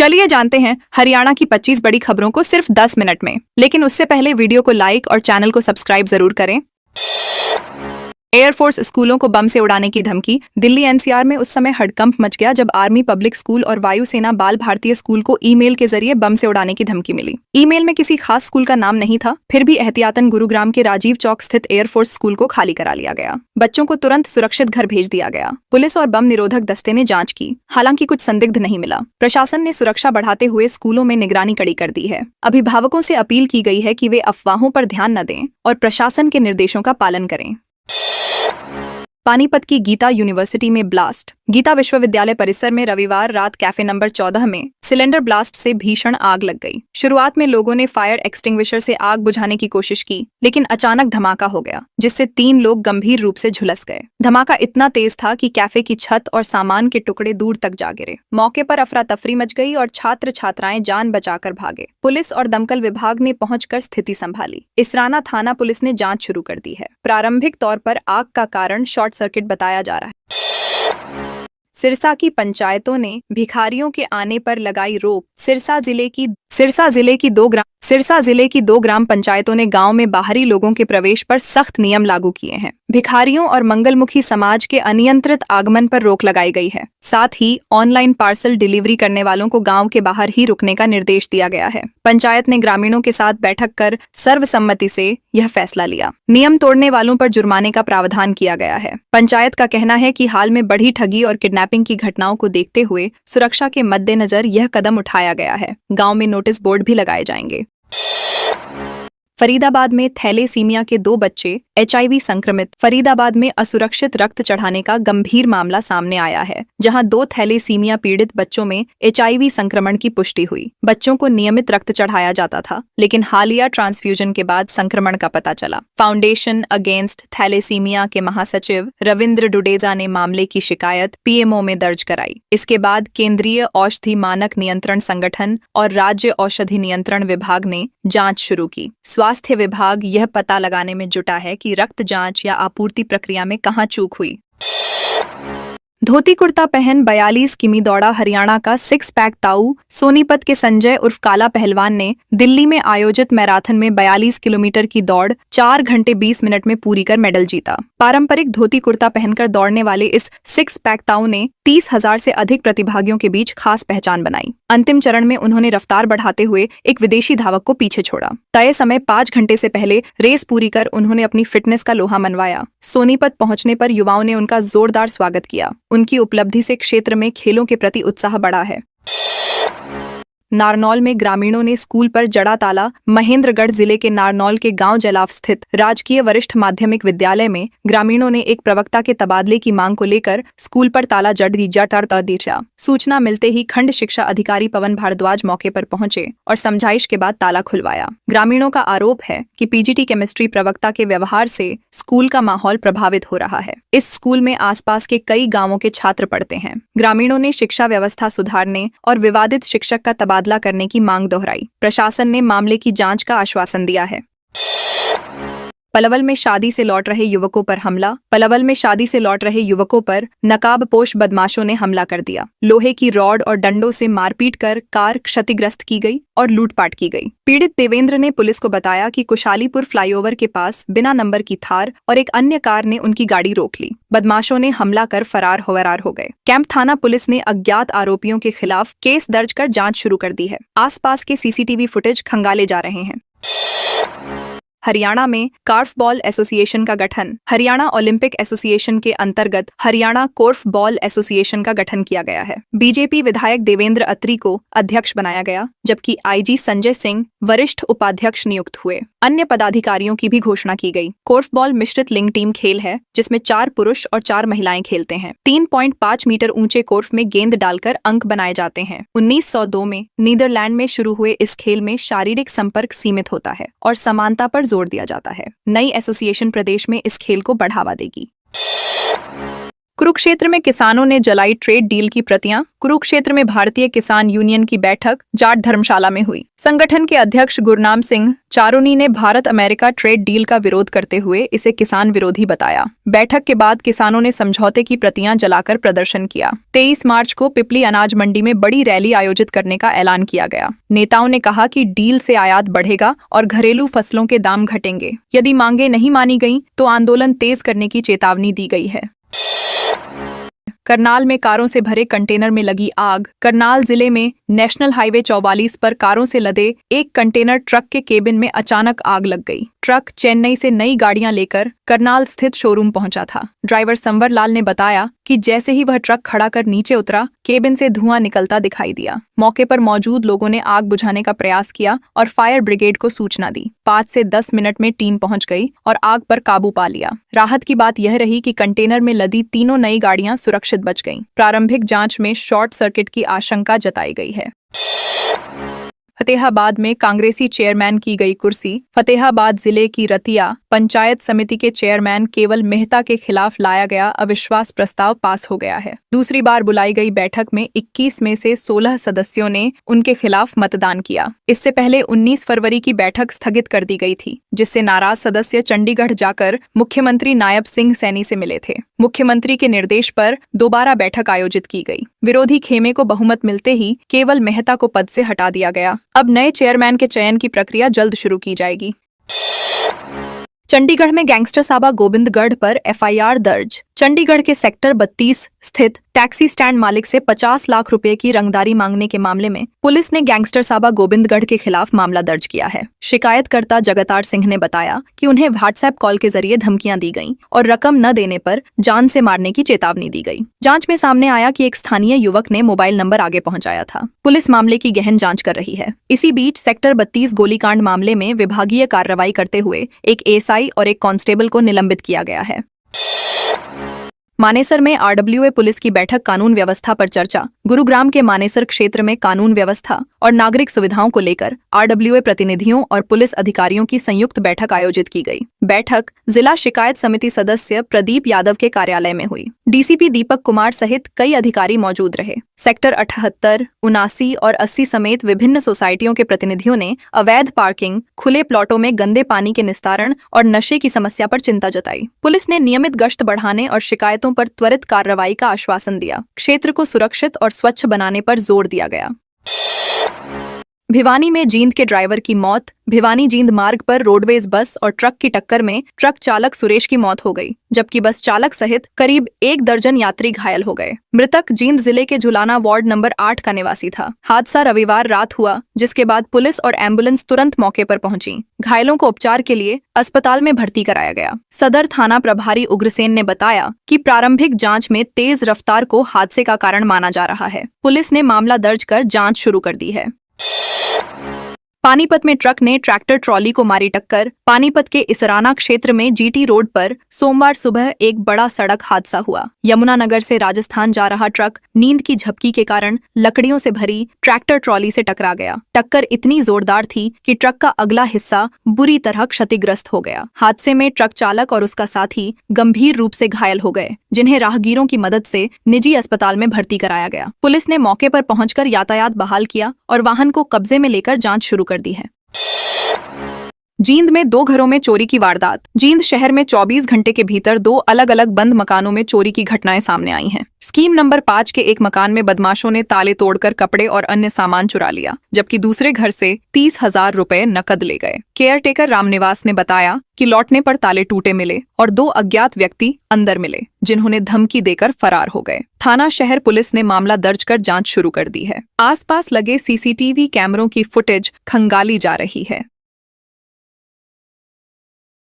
चलिए जानते हैं हरियाणा की 25 बड़ी खबरों को सिर्फ 10 मिनट में। लेकिन उससे पहले वीडियो को लाइक और चैनल को सब्सक्राइब जरूर करें। एयरफोर्स स्कूलों को बम से उड़ाने की धमकी। दिल्ली एनसीआर में उस समय हड़कंप मच गया जब आर्मी पब्लिक स्कूल और वायुसेना बाल भारतीय स्कूल को ईमेल के जरिए बम से उड़ाने की धमकी मिली। ईमेल में किसी खास स्कूल का नाम नहीं था, फिर भी एहतियातन गुरुग्राम के राजीव चौक स्थित एयरफोर्स स्कूल को खाली करा लिया गया। बच्चों को तुरंत सुरक्षित घर भेज दिया गया। पुलिस और बम निरोधक दस्ते ने जांच की, हालांकि कुछ संदिग्ध नहीं मिला। प्रशासन ने सुरक्षा बढ़ाते हुए स्कूलों में निगरानी कड़ी कर दी है। अभिभावकों से अपील की गई है कि वे अफवाहों पर ध्यान न दें और प्रशासन के निर्देशों का पालन करें। पानीपत की गीता यूनिवर्सिटी में ब्लास्ट। गीता विश्वविद्यालय परिसर में रविवार रात कैफे नंबर 14 में सिलेंडर ब्लास्ट से भीषण आग लग गई। शुरुआत में लोगों ने फायर एक्सटिंग्विशर से आग बुझाने की कोशिश की, लेकिन अचानक धमाका हो गया, जिससे 3 लोग गंभीर रूप से झुलस गए। धमाका इतना तेज था कि कैफे की छत और सामान के टुकड़े दूर तक जा गिरे। मौके पर अफरा तफरी मच गई और छात्र छात्राएं जान बचाकर भागे। पुलिस और दमकल विभाग ने पहुंचकर स्थिति संभाली। इसराना थाना पुलिस ने जांच शुरू कर दी है। प्रारंभिक तौर पर आग का कारण शॉर्ट सर्किट बताया जा रहा है। सिरसा की पंचायतों ने भिखारियों के आने पर लगाई रोक। सिरसा जिले की दो ग्राम पंचायतों ने गांव में बाहरी लोगों के प्रवेश पर सख्त नियम लागू किए हैं। भिखारियों और मंगलमुखी समाज के अनियंत्रित आगमन पर रोक लगाई गई है। साथ ही ऑनलाइन पार्सल डिलीवरी करने वालों को गांव के बाहर ही रुकने का निर्देश दिया गया है। पंचायत ने ग्रामीणों के साथ बैठक कर सर्वसम्मति से यह फैसला लिया। नियम तोड़ने वालों पर जुर्माने का प्रावधान किया गया है। पंचायत का कहना है कि हाल में बढ़ी ठगी और किडनैपिंग की घटनाओं को देखते हुए सुरक्षा के मद्देनजर यह कदम उठाया गया है। गाँव में नोटिस बोर्ड भी लगाए जाएंगे। फरीदाबाद में थैलेसीमिया के 2 बच्चे HIV संक्रमित। फरीदाबाद में असुरक्षित रक्त चढ़ाने का गंभीर मामला सामने आया है, जहां 2 थैलेसीमिया पीड़ित बच्चों में HIV संक्रमण की पुष्टि हुई। बच्चों को नियमित रक्त चढ़ाया जाता था, लेकिन हालिया ट्रांसफ्यूजन के बाद संक्रमण का पता चला। फाउंडेशन अगेंस्ट थैलेसीमिया के महासचिव रविंद्र डुडेजा ने मामले की शिकायत PMO में दर्ज कराई। इसके बाद केंद्रीय औषधि मानक नियंत्रण संगठन और राज्य औषधि नियंत्रण विभाग ने जांच शुरू की। स्वास्थ्य विभाग यह पता लगाने में जुटा है कि रक्त जांच या आपूर्ति प्रक्रिया में कहां चूक हुई। धोती कुर्ता पहन 42 किमी दौड़ा हरियाणा का 6 पैक ताऊ। सोनीपत के संजय उर्फ काला पहलवान ने दिल्ली में आयोजित मैराथन में 42 किलोमीटर की दौड़ 4 घंटे 20 मिनट में पूरी कर मेडल जीता। पारंपरिक धोती कुर्ता पहनकर दौड़ने वाले इस 6 पैक ताऊ ने 30,000 से अधिक प्रतिभागियों के बीच खास पहचान बनाई। अंतिम चरण में उन्होंने रफ्तार बढ़ाते हुए एक विदेशी धावक को पीछे छोड़ा। तय समय 5 घंटे से पहले रेस पूरी कर उन्होंने अपनी फिटनेस का लोहा मनवाया। सोनीपत पहुंचने पर युवाओं ने उनका जोरदार स्वागत किया। उनकी उपलब्धि से क्षेत्र में खेलों के प्रति उत्साह बढ़ा है। नारनौल में ग्रामीणों ने स्कूल पर जड़ा ताला। महेंद्रगढ़ जिले के नारनौल के गांव जलाव स्थित राजकीय वरिष्ठ माध्यमिक विद्यालय में ग्रामीणों ने एक प्रवक्ता के तबादले की मांग को लेकर स्कूल पर ताला जड़ दिया। सूचना मिलते ही खंड शिक्षा अधिकारी पवन भारद्वाज मौके पर पहुंचे और समझाइश के बाद ताला खुलवाया। ग्रामीणों का आरोप है कि PGT केमिस्ट्री प्रवक्ता के व्यवहार से स्कूल का माहौल प्रभावित हो रहा है। इस स्कूल में आसपास के कई गांवों के छात्र पढ़ते हैं। ग्रामीणों ने शिक्षा व्यवस्था सुधारने और विवादित शिक्षक का तबादला करने की मांग दोहराई। प्रशासन ने मामले की जांच का आश्वासन दिया है। पलवल में शादी से लौट रहे युवकों पर हमला। पलवल में शादी से लौट रहे युवकों पर नकाबपोश बदमाशों ने हमला कर दिया। लोहे की रॉड और डंडों से मारपीट कर कार क्षतिग्रस्त की गई और लूटपाट की गई। पीड़ित देवेंद्र ने पुलिस को बताया कि कुशालीपुर फ्लाईओवर के पास बिना नंबर की थार और एक अन्य कार ने उनकी गाड़ी रोक ली। बदमाशों ने हमला कर फरार हो गए। कैंप थाना पुलिस ने अज्ञात आरोपियों के खिलाफ केस दर्ज कर जाँच शुरू कर दी है। आसपास के CCTV फुटेज खंगाले जा रहे हैं। हरियाणा में कॉर्फबॉल एसोसिएशन का गठन। हरियाणा ओलंपिक एसोसिएशन के अंतर्गत हरियाणा कॉर्फबॉल एसोसिएशन का गठन किया गया है। बीजेपी विधायक देवेंद्र अत्री को अध्यक्ष बनाया गया, जबकि IG संजय सिंह वरिष्ठ उपाध्यक्ष नियुक्त हुए। अन्य पदाधिकारियों की भी घोषणा की गई। कॉर्फबॉल मिश्रित लिंग टीम खेल है, जिसमें 4 पुरुष और 4 महिलाएं खेलते हैं। 3.5 मीटर ऊंचे कॉर्फ में गेंद डालकर अंक बनाए जाते हैं। 1902 में नीदरलैंड में शुरू हुए इस खेल में शारीरिक संपर्क सीमित होता है और समानता पर जोर दिया जाता है। नई एसोसिएशन प्रदेश में इस खेल को बढ़ावा देगी। कुरुक्षेत्र में किसानों ने जलाई ट्रेड डील की प्रतियां। कुरुक्षेत्र में भारतीय किसान यूनियन की बैठक जाट धर्मशाला में हुई। संगठन के अध्यक्ष गुरनाम सिंह चारोनी ने भारत अमेरिका ट्रेड डील का विरोध करते हुए इसे किसान विरोधी बताया। बैठक के बाद किसानों ने समझौते की प्रतियां जलाकर प्रदर्शन किया। 23 मार्च को पिपली अनाज मंडी में बड़ी रैली आयोजित करने का ऐलान किया गया। नेताओं ने कहा कि डील से आयात बढ़ेगा और घरेलू फसलों के दाम घटेंगे। यदि मांगे नहीं मानी गईं तो आंदोलन तेज करने की चेतावनी दी गई है। करनाल में कारों से भरे कंटेनर में लगी आग। करनाल जिले में नेशनल हाईवे 44 पर कारों से लदे एक कंटेनर ट्रक के केबिन में अचानक आग लग गई। ट्रक चेन्नई से नई गाड़ियां लेकर करनाल स्थित शोरूम पहुंचा था। ड्राइवर संवर लाल ने बताया कि जैसे ही वह ट्रक खड़ा कर नीचे उतरा, केबिन से धुआं निकलता दिखाई दिया। मौके पर मौजूद लोगों ने आग बुझाने का प्रयास किया और फायर ब्रिगेड को सूचना दी। 5 से 10 मिनट में टीम पहुंच गई और आग पर काबू पा लिया। राहत की बात यह रही कि कंटेनर में लदी तीनों नई गाड़ियां सुरक्षित बच गईं। प्रारंभिक जांच में शॉर्ट सर्किट की आशंका जताई गई है। फतेहाबाद में कांग्रेसी चेयरमैन की गई कुर्सी। फतेहाबाद जिले की रतिया पंचायत समिति के चेयरमैन केवल मेहता के खिलाफ लाया गया अविश्वास प्रस्ताव पास हो गया है। दूसरी बार बुलाई गई बैठक में 21 में से 16 सदस्यों ने उनके खिलाफ मतदान किया। इससे पहले 19 फरवरी की बैठक स्थगित कर दी गई थी, जिससे नाराज सदस्य चंडीगढ़ जाकर मुख्यमंत्री नायब सिंह सैनी से मिले थे। मुख्यमंत्री के निर्देश पर दोबारा बैठक आयोजित की गई। विरोधी खेमे को बहुमत मिलते ही केवल मेहता को पद से हटा दिया गया। अब नए चेयरमैन के चयन की प्रक्रिया जल्द शुरू की जाएगी। चंडीगढ़ में गैंगस्टर साबा गोविंदगढ़ पर एफआईआर दर्ज। चंडीगढ़ के सेक्टर 32 स्थित टैक्सी स्टैंड मालिक से 50 लाख रुपए की रंगदारी मांगने के मामले में पुलिस ने गैंगस्टर साबा गोविंदगढ़ के खिलाफ मामला दर्ज किया है। शिकायतकर्ता जगतार सिंह ने बताया कि उन्हें व्हाट्सएप कॉल के जरिए धमकियां दी गईं और रकम न देने पर जान से मारने की चेतावनी दी गई। जांच में सामने आया कि एक स्थानीय युवक ने मोबाइल नंबर आगे पहुंचाया था। पुलिस मामले की गहन जांच कर रही है। इसी बीच सेक्टर 32 गोलीकांड मामले में विभागीय कार्रवाई करते हुए एक एएसआई और एक कांस्टेबल को निलंबित किया गया है। मानेसर में आरडब्ल्यूए पुलिस की बैठक कानून व्यवस्था पर चर्चा। गुरुग्राम के मानेसर क्षेत्र में कानून व्यवस्था और नागरिक सुविधाओं को लेकर आरडब्ल्यूए प्रतिनिधियों और पुलिस अधिकारियों की संयुक्त बैठक आयोजित की गई। बैठक जिला शिकायत समिति सदस्य प्रदीप यादव के कार्यालय में हुई। डीसीपी दीपक कुमार सहित कई अधिकारी मौजूद रहे। सेक्टर 78, 79 और 80 समेत विभिन्न सोसाइटियों के प्रतिनिधियों ने अवैध पार्किंग, खुले प्लॉटों में गंदे पानी के निस्तारण और नशे की समस्या पर चिंता जताई। पुलिस ने नियमित गश्त बढ़ाने और शिकायतों पर त्वरित कार्रवाई का आश्वासन दिया। क्षेत्र को सुरक्षित और स्वच्छ बनाने पर जोर दिया गया। भिवानी में जींद के ड्राइवर की मौत। भिवानी जींद मार्ग पर रोडवेज बस और ट्रक की टक्कर में ट्रक चालक सुरेश की मौत हो गई, जबकि बस चालक सहित करीब 1 दर्जन यात्री घायल हो गए। मृतक जींद जिले के झुलाना वार्ड नंबर 8 का निवासी था। हादसा रविवार रात हुआ, जिसके बाद पुलिस और एम्बुलेंस तुरंत मौके पर पहुंची। घायलों को उपचार के लिए अस्पताल में भर्ती कराया गया। सदर थाना प्रभारी उग्रसेन ने बताया कि प्रारंभिक जाँच में तेज रफ्तार को हादसे का कारण माना जा रहा है। पुलिस ने मामला दर्ज कर जाँच शुरू कर दी है। पानीपत में ट्रक ने ट्रैक्टर ट्रॉली को मारी टक्कर। पानीपत के इसराना क्षेत्र में जीटी रोड पर सोमवार सुबह एक बड़ा सड़क हादसा हुआ। यमुनानगर से राजस्थान जा रहा ट्रक नींद की झपकी के कारण लकड़ियों से भरी ट्रैक्टर ट्रॉली से टकरा गया। टक्कर इतनी जोरदार थी कि ट्रक का अगला हिस्सा बुरी तरह क्षतिग्रस्त हो गया। हादसे में ट्रक चालक और उसका साथी गंभीर रूप से घायल हो गए, जिन्हें राहगीरों की मदद से निजी अस्पताल में भर्ती कराया गया। पुलिस ने मौके पर पहुंचकर यातायात बहाल किया और वाहन को कब्जे में लेकर जांच शुरू कर दी है। जींद में 2 घरों में चोरी की वारदात। जींद शहर में 24 घंटे के भीतर 2 अलग अलग बंद मकानों में चोरी की घटनाएं सामने आई हैं। स्कीम नंबर 5 के एक मकान में बदमाशों ने ताले तोड़कर कपड़े और अन्य सामान चुरा लिया, जबकि दूसरे घर से 30,000 रुपए नकद ले गए। केयरटेकर रामनिवास ने बताया कि लौटने पर ताले टूटे मिले और 2 अज्ञात व्यक्ति अंदर मिले, जिन्होंने धमकी देकर फरार हो गए। थाना शहर पुलिस ने मामला दर्ज कर जांच शुरू कर दी है। आसपास लगे सीसीटीवी कैमरों की फुटेज खंगाली जा रही है।